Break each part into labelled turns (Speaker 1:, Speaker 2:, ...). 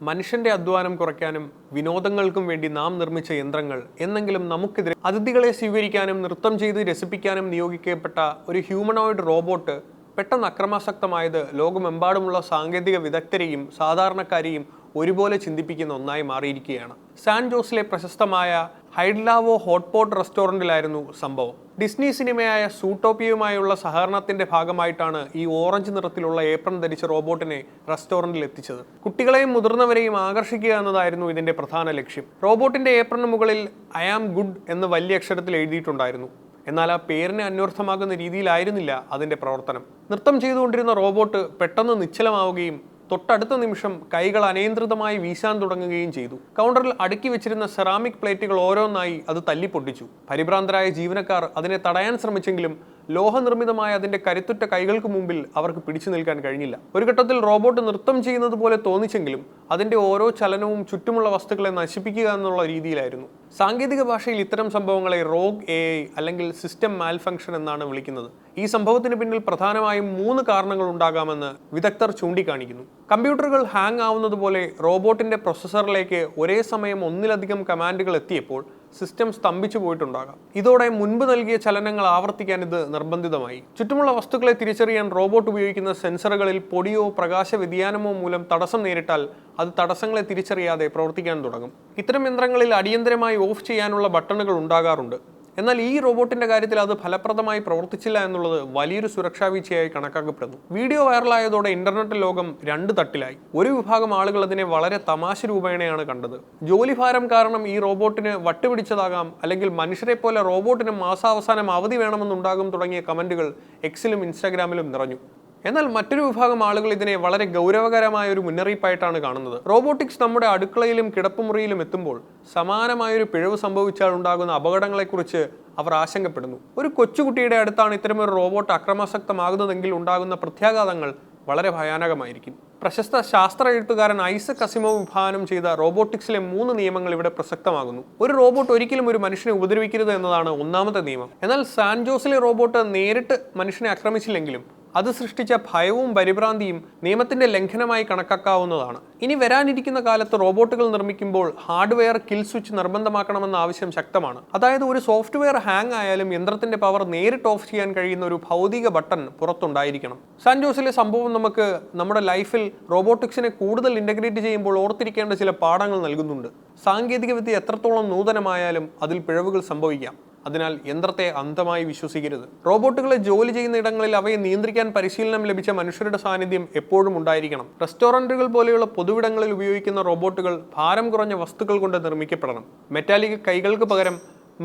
Speaker 1: മനുഷ്യന്റെ അധ്വാനം കുറയ്ക്കാനും വിനോദങ്ങൾക്കും വേണ്ടി നാം നിർമ്മിച്ച യന്ത്രങ്ങൾ എന്നെങ്കിലും നമുക്കെതിരെ അതിഥികളെ സ്വീകരിക്കാനും നൃത്തം ചെയ്ത് രസിപ്പിക്കാനും നിയോഗിക്കപ്പെട്ട ഒരു ഹ്യൂമനോയിഡ് റോബോട്ട് പെട്ടെന്ന് അക്രമാസക്തമായത് ലോകമെമ്പാടുമുള്ള സാങ്കേതിക വിദഗ്ധരെയും സാധാരണക്കാരെയും ഒരുപോലെ ചിന്തിപ്പിക്കുന്ന ഒന്നായി മാറിയിരിക്കുകയാണ്. സാൻ ജോസിലെ പ്രശസ്തമായ ഹൈഡ്ലാവോ ഹോട്ട്പോട്ട് റെസ്റ്റോറൻറ്റിലായിരുന്നു സംഭവം. ഡിസ്നി സിനിമയായ സൂട്ടോപ്പിയയുമായുള്ള സഹകരണത്തിന്റെ ഭാഗമായിട്ടാണ് ഈ ഓറഞ്ച് നിറത്തിലുള്ള ഏപ്രൺ ധരിച്ച റോബോട്ടിനെ റെസ്റ്റോറൻറ്റിൽ എത്തിച്ചത്. കുട്ടികളെയും മുതിർന്നവരെയും ആകർഷിക്കുക എന്നതായിരുന്നു ഇതിന്റെ പ്രധാന ലക്ഷ്യം. റോബോട്ടിന്റെ ഏപ്രണിന് മുകളിൽ ഐ ആം ഗുഡ് എന്ന് വലിയ അക്ഷരത്തിൽ എഴുതിയിട്ടുണ്ടായിരുന്നു. എന്നാൽ ആ പേരിനെ അന്വർത്ഥമാകുന്ന രീതിയിലായിരുന്നില്ല അതിന്റെ പ്രവർത്തനം. നൃത്തം ചെയ്തുകൊണ്ടിരുന്ന റോബോട്ട് പെട്ടെന്ന് നിശ്ചലമാവുകയും തൊട്ടടുത്ത നിമിഷം കൈകൾ അനിയന്ത്രിതമായി വീശാൻ തുടങ്ങുകയും ചെയ്തു. കൗണ്ടറിൽ അടുക്കി വെച്ചിരുന്ന സെറാമിക് പ്ലേറ്റുകൾ ഓരോന്നായി അത് തല്ലിപ്പൊട്ടിച്ചു. പരിഭ്രാന്തരായ ജീവനക്കാർ അതിനെ തടയാൻ ശ്രമിച്ചെങ്കിലും ലോഹനിർമ്മിതമായ അതിന്റെ കരുത്തുറ്റ കൈകൾക്ക് മുമ്പിൽ അവർക്ക് പിടിച്ചു നിൽക്കാൻ കഴിഞ്ഞില്ല. ഒരു ഘട്ടത്തിൽ റോബോട്ട് നൃത്തം ചെയ്യുന്നത് പോലെ തോന്നിച്ചെങ്കിലും അതിന്റെ ഓരോ ചലനവും ചുറ്റുമുള്ള വസ്തുക്കളെ നശിപ്പിക്കുക എന്നുള്ള രീതിയിലായിരുന്നു. സാങ്കേതിക ഭാഷയിൽ ഇത്തരം സംഭവങ്ങളെ റോഗ് AI അല്ലെങ്കിൽ സിസ്റ്റം മാൽഫങ്ഷൻ എന്നാണ് വിളിക്കുന്നത്. ഈ സംഭവത്തിന് പിന്നിൽ പ്രധാനമായും 3 കാരണങ്ങൾ ഉണ്ടാകാമെന്ന് വിദഗ്ധർ ചൂണ്ടിക്കാണിക്കുന്നു. കമ്പ്യൂട്ടറുകൾ ഹാങ് ആവുന്നത് പോലെ റോബോട്ടിന്റെ പ്രൊസസ്സറിലേക്ക് ഒരേ സമയം ഒന്നിലധികം കമാൻഡുകൾ എത്തിയപ്പോൾ സിസ്റ്റം സ്തംഭിച്ചു പോയിട്ടുണ്ടാകാം. ഇതോടെ മുൻപ് നൽകിയ ചലനങ്ങൾ ആവർത്തിക്കാൻ ഇത് നിർബന്ധിതമായി. ചുറ്റുമുള്ള വസ്തുക്കളെ തിരിച്ചറിയാൻ റോബോട്ട് ഉപയോഗിക്കുന്ന സെൻസറുകളിൽ പൊടിയോ പ്രകാശ വ്യതിയാനമോ മൂലം തടസ്സം നേരിട്ടാൽ അത് തടസ്സങ്ങളെ തിരിച്ചറിയാതെ പ്രവർത്തിക്കാൻ തുടങ്ങും. ഇത്തരം യന്ത്രങ്ങളിൽ അടിയന്തരമായി ഓഫ് ചെയ്യാനുള്ള ബട്ടണുകൾ ഉണ്ടാകാറുണ്ട്. എന്നാൽ ഈ റോബോട്ടിന്റെ കാര്യത്തിൽ അത് ഫലപ്രദമായി പ്രവർത്തിച്ചില്ല എന്നുള്ളത് വലിയൊരു സുരക്ഷാ വീഴ്ചയായി കണക്കാക്കപ്പെടുന്നു. വീഡിയോ വൈറലായതോടെ ഇന്റർനെറ്റ് ലോകം 2 തട്ടിലായി. ഒരു വിഭാഗം ആളുകൾ അതിനെ വളരെ തമാശ രൂപേണയാണ് കണ്ടത്. ജോലിഭാരം കാരണം ഈ റോബോട്ടിന് വട്ടുപിടിച്ചതാകാം, അല്ലെങ്കിൽ മനുഷ്യരെ പോലെ റോബോട്ടിന് മാസാവസാനം അവധി വേണമെന്നുണ്ടാകും തുടങ്ങിയ കമന്റുകൾ എക്സിലും ഇൻസ്റ്റാഗ്രാമിലും നിറഞ്ഞു. എന്നാൽ മറ്റൊരു വിഭാഗം ആളുകൾ ഇതിനെ വളരെ ഗൗരവകരമായ ഒരു മുന്നറിയിപ്പായിട്ടാണ് കാണുന്നത്. റോബോട്ടിക്സ് നമ്മുടെ അടുക്കളയിലും കിടപ്പുമുറിയിലും എത്തുമ്പോൾ സമാനമായൊരു പിഴവ് സംഭവിച്ചാൽ ഉണ്ടാകുന്ന അപകടങ്ങളെക്കുറിച്ച് അവർ ആശങ്കപ്പെടുന്നു. ഒരു കൊച്ചുകുട്ടിയുടെ അടുത്താണ് ഇത്തരമൊരു റോബോട്ട് അക്രമാസക്തമാകുന്നതെങ്കിൽ ഉണ്ടാകുന്ന പ്രത്യാഘാതങ്ങൾ വളരെ ഭയാനകമായിരിക്കും. പ്രശസ്ത ശാസ്ത്ര എഴുത്തുകാരൻ ഐസക് അസിമോവ് വിഭാവനം ചെയ്ത റോബോട്ടിക്സിലെ 3 നിയമങ്ങൾ ഇവിടെ പ്രസക്തമാകുന്നു. ഒരു റോബോട്ട് ഒരിക്കലും ഒരു മനുഷ്യനെ ഉപദ്രവിക്കരുത് എന്നതാണ് ഒന്നാമത്തെ നിയമം. എന്നാൽ സാൻ ജോസിലെ റോബോട്ട് നേരിട്ട് മനുഷ്യനെ ആക്രമിച്ചില്ലെങ്കിലും അത് സൃഷ്ടിച്ച ഭയവും പരിഭ്രാന്തിയും നിയമത്തിന്റെ ലംഘനമായി കണക്കാക്കാവുന്നതാണ്. ഇനി വരാനിരിക്കുന്ന കാലത്ത് റോബോട്ടുകൾ നിർമ്മിക്കുമ്പോൾ ഹാർഡ്വെയർ കിൽ സ്വിച്ച് നിർബന്ധമാക്കണമെന്ന ആവശ്യം ശക്തമാണ്. അതായത് ഒരു സോഫ്റ്റ്വെയർ ഹാങ് ആയാലും യന്ത്രത്തിന്റെ പവർ നേരിട്ട് ഓഫ് ചെയ്യാൻ കഴിയുന്ന ഒരു ഭൗതിക ബട്ടൺ പുറത്തുണ്ടായിരിക്കണം. സാൻ ജോസിലെ സംഭവം നമുക്ക് നമ്മുടെ ലൈഫിൽ റോബോട്ടിക്സിനെ കൂടുതൽ ഇന്റഗ്രേറ്റ് ചെയ്യുമ്പോൾ ഓർത്തിരിക്കേണ്ട ചില പാഠങ്ങൾ നൽകുന്നുണ്ട്. സാങ്കേതികവിദ്യ എത്രത്തോളം നൂതനമായാലും അതിൽ പിഴവുകൾ സംഭവിക്കാം. അതിനാൽ യന്ത്രത്തെ അന്ധമായി വിശ്വസിക്കരുത്. റോബോട്ടുകളെ ജോലി ചെയ്യുന്ന ഇടങ്ങളിൽ അവയെ നിയന്ത്രിക്കാൻ പരിശീലനം ലഭിച്ച മനുഷ്യരുടെ സാന്നിധ്യം എപ്പോഴും ഉണ്ടായിരിക്കണം. റെസ്റ്റോറന്റുകൾ പോലെയുള്ള പൊതുവിടങ്ങളിൽ ഉപയോഗിക്കുന്ന റോബോട്ടുകൾ ഭാരം കുറഞ്ഞ വസ്തുക്കൾ കൊണ്ട് നിർമ്മിക്കപ്പെടണം. മെറ്റാലിക് കൈകൾക്ക് പകരം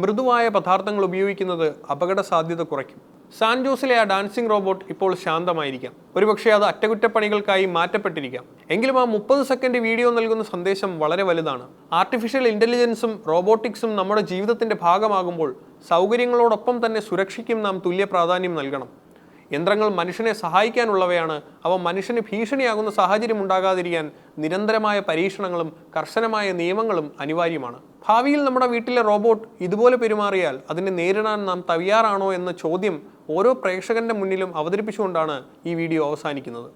Speaker 1: മൃദുവായ പദാർത്ഥങ്ങൾ ഉപയോഗിക്കുന്നത് അപകട സാധ്യത കുറയ്ക്കും. സാൻ ജോസിലെ ആ ഡാൻസിംഗ് റോബോട്ട് ഇപ്പോൾ ശാന്തമായിരിക്കാം. ഒരുപക്ഷെ അത് അറ്റകുറ്റപ്പണികൾക്കായി മാറ്റപ്പെട്ടിരിക്കാം. എങ്കിലും ആ 30 സെക്കൻഡ് വീഡിയോ നൽകുന്ന സന്ദേശം വളരെ വലുതാണ്. ആർട്ടിഫിഷ്യൽ ഇന്റലിജൻസും റോബോട്ടിക്സും നമ്മുടെ ജീവിതത്തിന്റെ ഭാഗമാകുമ്പോൾ സൗകര്യങ്ങളോടൊപ്പം തന്നെ സുരക്ഷയ്ക്കും നാം തുല്യ പ്രാധാന്യം നൽകണം. യന്ത്രങ്ങൾ മനുഷ്യനെ സഹായിക്കാനുള്ളവയാണ്. അവ മനുഷ്യന് ഭീഷണിയാകുന്ന സാഹചര്യം ഉണ്ടാകാതിരിക്കാൻ നിരന്തരമായ പരീക്ഷണങ്ങളും കർശനമായ നിയമങ്ങളും അനിവാര്യമാണ്. ഭാവിയിൽ നമ്മുടെ വീട്ടിലെ റോബോട്ട് ഇതുപോലെ പെരുമാറിയാൽ അതിനെ നേരിടാൻ നാം തയ്യാറാണോ എന്ന ചോദ്യം ഓരോ പ്രേക്ഷകന്റെ മുന്നിലും അവതരിപ്പിച്ചുകൊണ്ടാണ് ഈ വീഡിയോ അവസാനിക്കുന്നത്.